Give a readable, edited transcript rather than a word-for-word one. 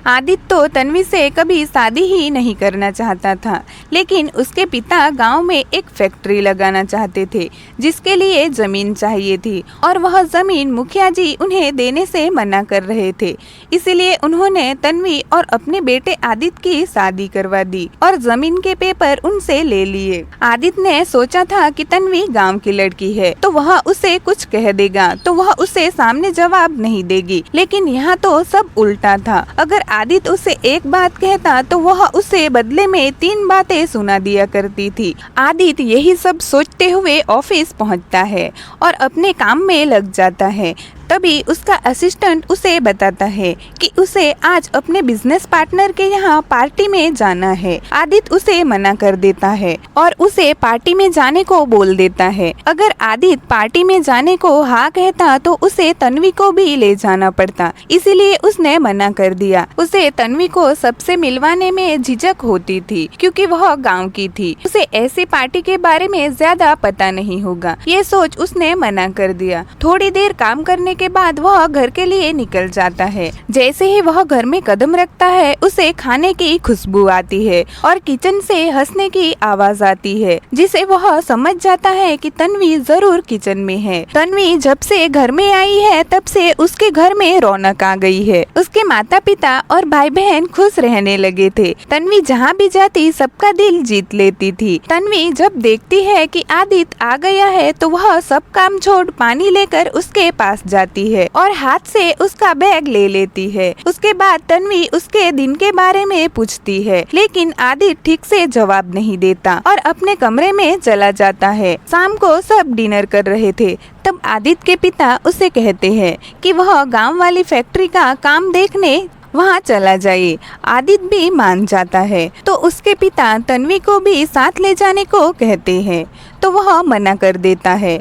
आदित्य तो तन्वी से कभी शादी ही नहीं करना चाहता था, लेकिन उसके पिता गांव में एक फैक्ट्री लगाना चाहते थे जिसके लिए जमीन चाहिए थी और वह जमीन मुखिया जी उन्हें देने से मना कर रहे थे। इसीलिए उन्होंने तन्वी और अपने बेटे आदित्य की शादी करवा दी और जमीन के पेपर उनसे ले लिए। आदित्य ने सोचा था कि तन्वी गांव की लड़की है तो वह उसे कुछ कह देगा तो वह उसे सामने जवाब नहीं देगी, लेकिन यहाँ तो सब उल्टा था। अगर आदित्य उसे एक बात कहता तो वह उसे बदले में 3 बातें सुना दिया करती थी। आदित्य यही सब सोचते हुए ऑफिस पहुँचता है और अपने काम में लग जाता है। तभी उसका असिस्टेंट उसे बताता है कि उसे आज अपने बिजनेस पार्टनर के यहाँ पार्टी में जाना है। आदित्य उसे मना कर देता है और उसे पार्टी में जाने को बोल देता है। अगर आदित्य पार्टी में जाने को हाँ कहता तो उसे तन्वी को भी ले जाना पड़ता, इसीलिए उसने मना कर दिया। उसे तन्वी को सबसे मिलवाने में झिझक होती थी क्योंकि वह गाँव की थी। उसे ऐसी पार्टी के बारे में ज्यादा पता नहीं होगा, ये सोच उसने मना कर दिया। थोड़ी देर काम करने के बाद वह घर के लिए निकल जाता है। जैसे ही वह घर में कदम रखता है उसे खाने की खुशबू आती है और किचन से हंसने की आवाज आती है, जिसे वह समझ जाता है कि तन्वी जरूर किचन में है। तन्वी जब से घर में आई है तब से उसके घर में रौनक आ गई है। उसके माता पिता और भाई बहन खुश रहने लगे थे। तन्वी जहाँ भी जाती सबका दिल जीत लेती थी। तन्वी जब देखती है कि आदित्य आ गया है तो वह सब काम छोड़ पानी लेकर उसके पास जाती है और हाथ से उसका बैग ले लेती है। उसके बाद तन्वी उसके दिन के बारे में पूछती है, लेकिन आदित्य ठीक से जवाब नहीं देता और अपने कमरे में चला जाता है। शाम को सब डिनर कर रहे थे तब आदित्य के पिता उसे कहते हैं कि वह गांव वाली फैक्ट्री का काम देखने वहाँ चला जाए। आदित्य भी मान जाता है तो उसके पिता तन्वी को भी साथ ले जाने को कहते हैं तो वह मना कर देता है,